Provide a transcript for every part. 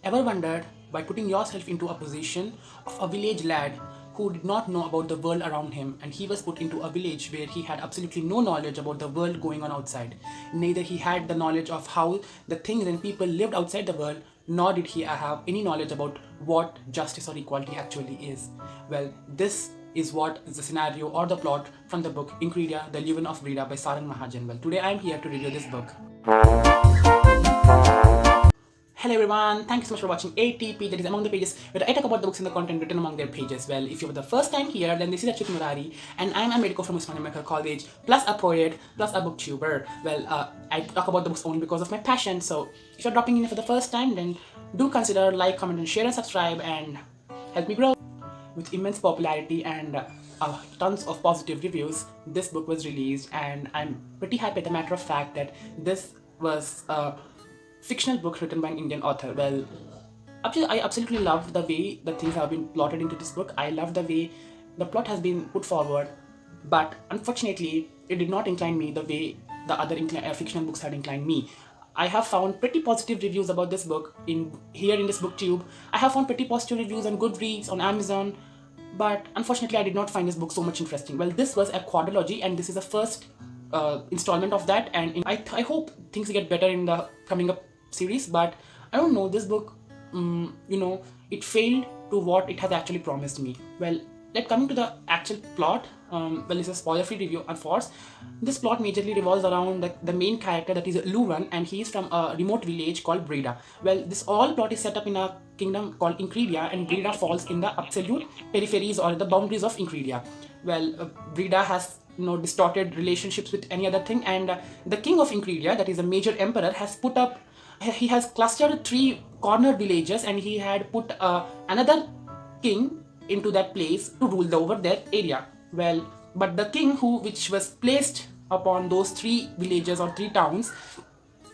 Ever wondered by putting yourself into a position of a village lad who did not know about the world around him, and he was put into a village where he had absolutely no knowledge about the world going on outside. Neither he had the knowledge of how the things and people lived outside the world, nor did he have any knowledge about what justice or equality actually is. Well, this is what is the scenario or the plot from the book INKREDIA, The LUWAN of BRIDA by Sarang Mahajan. Well, today I am here to review this book. Hello everyone, thank you so much for watching ATP, that is among the pages where I talk about the books and the content written among their pages. Well, if you're the first time here, then this is Achyut Murari, and I'm a medico from Usmania Medical College, plus a poet, plus a booktuber. Well, I talk about the books only because of my passion, so if you're dropping in for the first time, then do consider like, comment and share and subscribe and help me grow. With immense popularity and tons of positive reviews, this book was released, and I'm pretty happy, as a matter of fact, that this was fictional book written by an Indian author. Well, I absolutely love the way the things have been plotted into this book. I love the way the plot has been put forward, but unfortunately, it did not incline me the way the other fictional books had inclined me. I have found pretty positive reviews about this book here in this booktube. I have found pretty positive reviews on Goodreads, on Amazon, but unfortunately, I did not find this book so much interesting. Well, this was a quadrilogy, and this is the first installment of that, and I hope things get better in the coming up series, but I don't know, this book, it failed to what it has actually promised me. Well, coming to the actual plot, well, it's a spoiler-free review, of course. This plot majorly revolves around the main character, that is LUWAN, and he is from a remote village called BRIDA. Well, this all plot is set up in a kingdom called INKREDIA, and BRIDA falls in the absolute peripheries or the boundaries of INKREDIA. Well, BRIDA has distorted relationships with any other thing, and the king of INKREDIA, that is a major emperor, he has clustered 3 corner villages, and he had put another king into that place to rule over their area. Well, but the king which was placed upon those 3 villages or 3 towns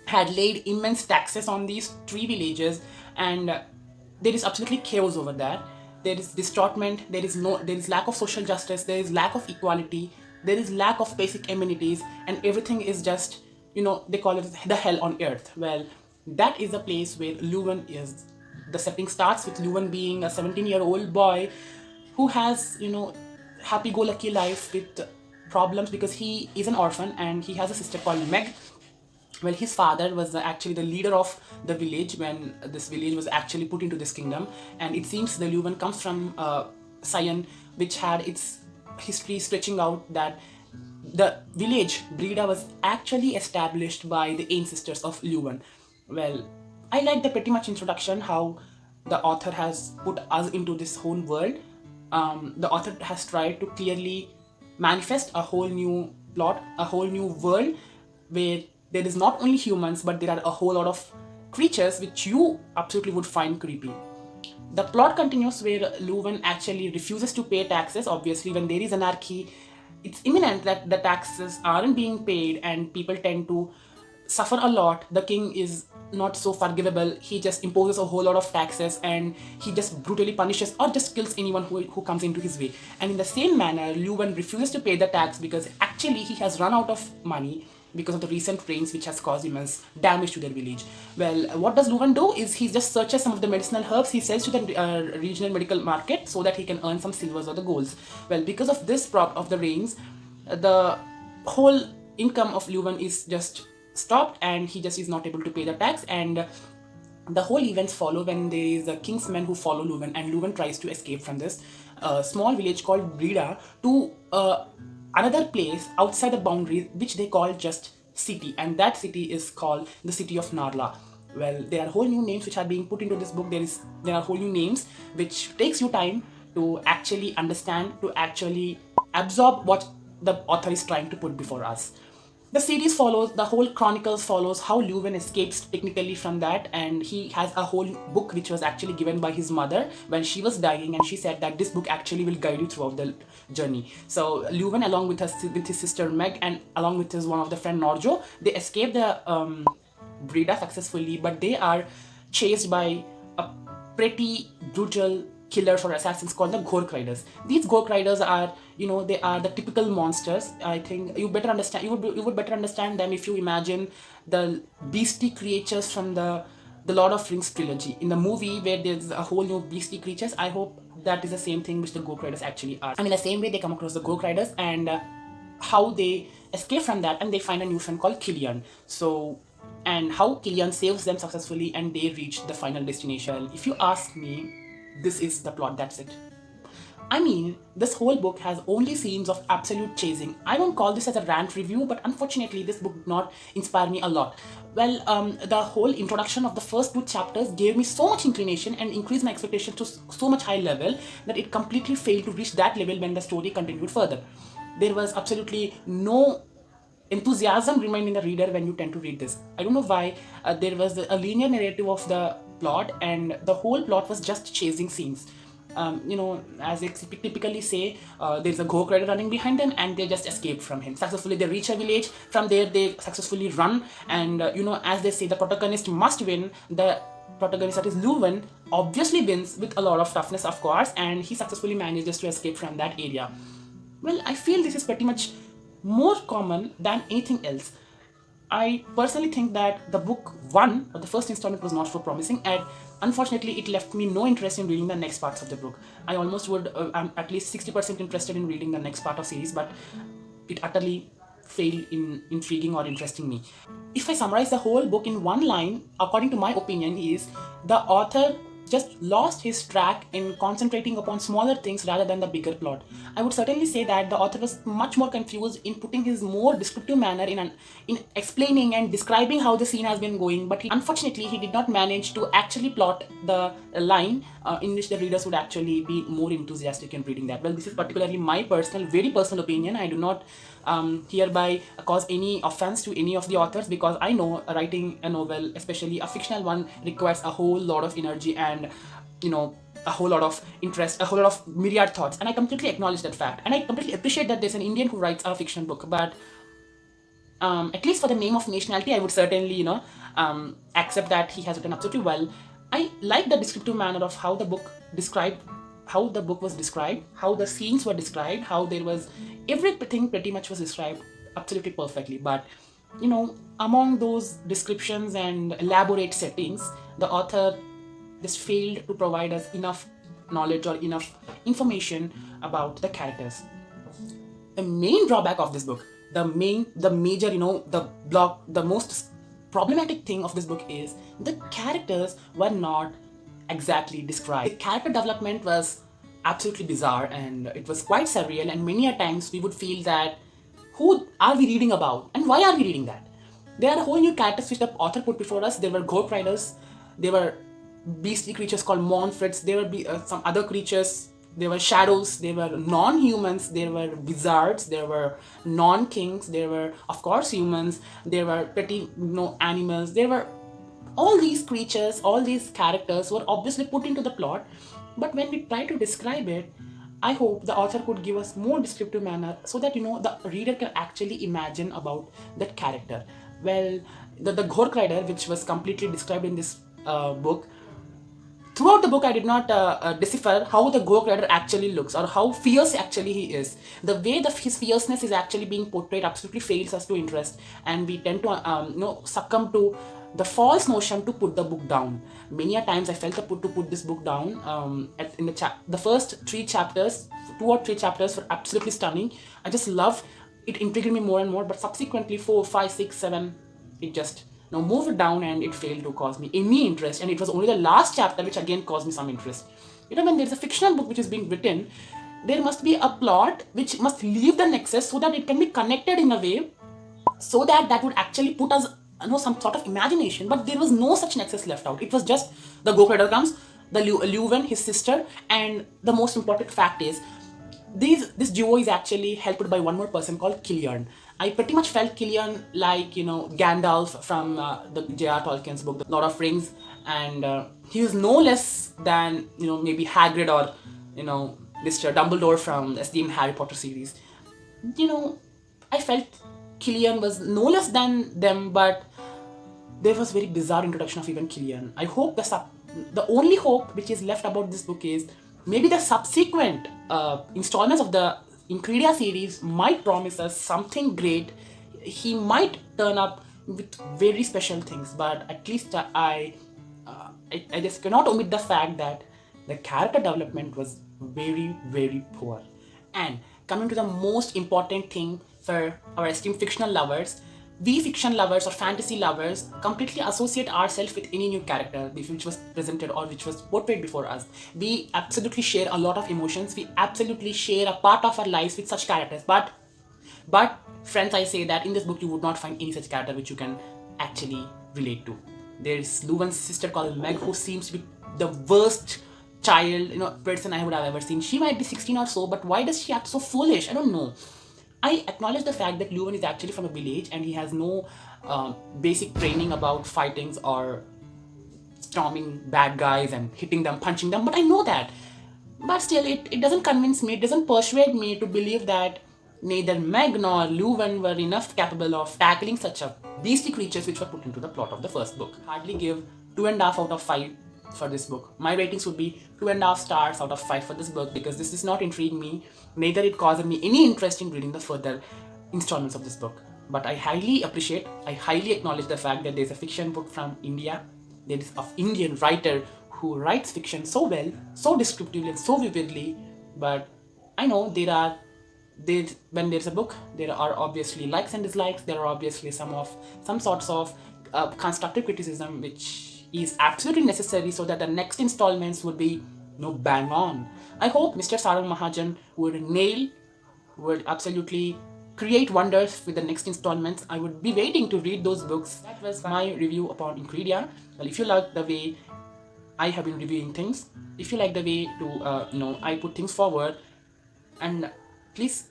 had laid immense taxes on these 3 villages, and there is absolutely chaos over there. There is distortment, there is lack of social justice, there is lack of equality, there is lack of basic amenities, and everything is just, they call it the hell on earth. Well, that is the place where LUWAN is. The setting starts with LUWAN being a 17-year-old boy who has, happy-go-lucky life with problems because he is an orphan and he has a sister called Meg. Well, his father was actually the leader of the village when this village was actually put into this kingdom, and it seems the LUWAN comes from Sion, which had its history stretching out that the village Brida was actually established by the ancestors of LUWAN. Well, I like the pretty much introduction, how the author has put us into this whole world. The author has tried to clearly manifest a whole new plot, a whole new world where there is not only humans, but there are a whole lot of creatures which you absolutely would find creepy. The plot continues where LUWAN actually refuses to pay taxes. Obviously, when there is anarchy, it's imminent that the taxes aren't being paid and people tend to suffer a lot. The king is not so forgivable. He just imposes a whole lot of taxes, and he just brutally punishes or just kills anyone who comes into his way. And in the same manner, LUWAN refuses to pay the tax because actually he has run out of money because of the recent rains, which has caused immense damage to their village. Well, what does LUWAN do is he just searches some of the medicinal herbs, he sells to the regional medical market so that he can earn some silvers or the golds. Well, because of this of the rains, the whole income of LUWAN is just stopped, and he just is not able to pay the tax, and the whole events follow when there is a king's men who follow LUWAN, and LUWAN tries to escape from this small village called Brida to another place outside the boundaries, which they call just city, and that city is called the city of Narla. Well, there are whole new names which are being put into this book. There are whole new names which takes you time to actually understand, to actually absorb what the author is trying to put before us. The series follows, the whole chronicles follows how LUWAN escapes technically from that, and he has a whole book which was actually given by his mother when she was dying, and she said that this book actually will guide you throughout the journey. So LUWAN, along with his sister Meg and along with his one of the friend Norjo, they escape the Brida successfully, but they are chased by a pretty brutal killers or assassins called the Gork Riders. These Gork Riders are, they are the typical monsters. I think you better understand. You would better understand them if you imagine the beastly creatures from the the Lord of Rings trilogy. In the movie where there's a whole new beastly creatures, I hope that is the same thing which the Gork Riders actually are. I mean, the same way they come across the Gork Riders and how they escape from that and they find a new friend called Killian. So, and how Killian saves them successfully and they reach the final destination. If you ask me, this is the plot, that's it. I mean, this whole book has only scenes of absolute chasing. I won't call this as a rant review, but unfortunately this book did not inspire me a lot. Well, the whole introduction of the first 2 chapters gave me so much inclination and increased my expectations to so much high level that it completely failed to reach that level when the story continued further. There was absolutely no enthusiasm remaining in the reader when you tend to read this. I don't know why. There was a linear narrative of the plot and the whole plot was just chasing scenes. As they typically say, there's a Gork Rider running behind them and they just escape from him. Successfully they reach a village, from there they successfully run and as they say, the protagonist must win. The protagonist, that is LUWAN, obviously wins with a lot of toughness of course, and he successfully manages to escape from that area. Well, I feel this is pretty much more common than anything else. I personally think that the book 1 or the first installment was not so promising, and unfortunately it left me no interest in reading the next parts of the book. I almost would, I'm at least 60% interested in reading the next part of series, but it utterly failed in intriguing or interesting me. If I summarize the whole book in one line, according to my opinion, is the author just lost his track in concentrating upon smaller things rather than the bigger plot. I would certainly say that the author was much more confused in putting his more descriptive manner in explaining and describing how the scene has been going, but unfortunately he did not manage to actually plot the line in which the readers would actually be more enthusiastic in reading that. Well, this is particularly my very personal opinion. I do not hereby cause any offense to any of the authors, because I know writing a novel, especially a fictional one, requires a whole lot of energy and a whole lot of interest, a whole lot of myriad thoughts, and I completely acknowledge that fact, and I completely appreciate that there's an Indian who writes a fiction book. But at least for the name of nationality, I would certainly accept that he has written absolutely well. I like the descriptive manner of how the book was described, how the scenes were described, how there was everything pretty much was described absolutely perfectly. But among those descriptions and elaborate settings, the author just failed to provide us enough knowledge or enough information about the characters. The main drawback of this book, the major, the most problematic thing of this book is the characters were not exactly described. The character development was absolutely bizarre and it was quite surreal, and many a times we would feel that who are we reading about and why are we reading that? There are a whole new characters which the author put before us. There were Gork Riders, there were beastly creatures called Monfrits, there were some other creatures, there were shadows, there were non-humans, there were wizards, there were non-kings, there were of course humans, there were petty animals. There were all these creatures, all these characters were obviously put into the plot, but when we try to describe it, I hope the author could give us more descriptive manner so that the reader can actually imagine about that character. Well, the Gork Rider, which was completely described in this book, throughout the book I did not decipher how the Gork Rider actually looks or how fierce actually he is. The way his fierceness is actually being portrayed absolutely fails us to interest, and we tend to succumb to the false notion to put the book down. Many a times I felt to put this book down. In the first 3 chapters, 2 or 3 chapters were absolutely stunning. I just loved it, intrigued me more and more, but subsequently 4, 5, 6, 7, it just moved it down and it failed to cause me any interest, and it was only the last chapter which again caused me some interest. When there's a fictional book which is being written, there must be a plot which must leave the nexus so that it can be connected in a way so that would actually put us some sort of imagination, but there was no such nexus left out. It was just the Gork Rider comes, the LUWAN, his sister, and the most important fact is this duo is actually helped by one more person called Killian. I pretty much felt Killian like Gandalf from the J.R. Tolkien's book, The Lord of Rings, and he is no less than maybe Hagrid or Mr. Dumbledore from the esteemed Harry Potter series. I felt Killian was no less than them, but there was very bizarre introduction of even Killian. I hope the only hope which is left about this book is maybe the subsequent installments of the INKREDIA series might promise us something great. He might turn up with very special things, but at least I I just cannot omit the fact that the character development was very, very poor. And coming to the most important thing for our esteemed fictional lovers, we fiction lovers or fantasy lovers completely associate ourselves with any new character which was presented or which was portrayed before us. We absolutely share a lot of emotions. We absolutely share a part of our lives with such characters. But friends, I say that in this book you would not find any such character which you can actually relate to. There is Luwan's sister called Meg, who seems to be the worst child, person I would have ever seen. She might be 16 or so, but why does she act so foolish? I don't know. I acknowledge the fact that Luwan is actually from a village and he has no basic training about fightings or storming bad guys and hitting them, punching them, but I know that. But still, it doesn't convince me, it doesn't persuade me to believe that neither Meg nor Luwan were enough capable of tackling such a beastly creatures which were put into the plot of the first book. Hardly give 2.5 out of 5 for this book. My ratings would be 2.5 stars out of 5 for this book because this does not intrigue me, neither it caused me any interest in reading the further installments of this book. But I highly acknowledge the fact that there's a fiction book from India. There is an Indian writer who writes fiction so well, so descriptively and so vividly. But I know when there's a book, there are obviously likes and dislikes. There are obviously some sorts of constructive criticism which is absolutely necessary so that the next installments would be bang on. I hope Mr. Sarang Mahajan would absolutely create wonders with the next installments. I would be waiting to read those books. That was my review upon INKREDIA. Well, if you like the way I have been reviewing things, if you like the way I put things forward, and please,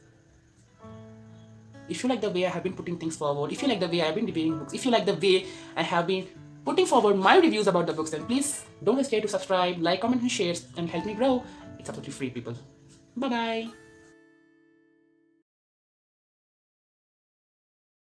if you like the way I have been putting things forward, if you like the way I have been reviewing books, if you like the way I have been putting forward my reviews about the books, then please don't hesitate to subscribe, like, comment and share and help me grow. It's absolutely free, people. Bye bye.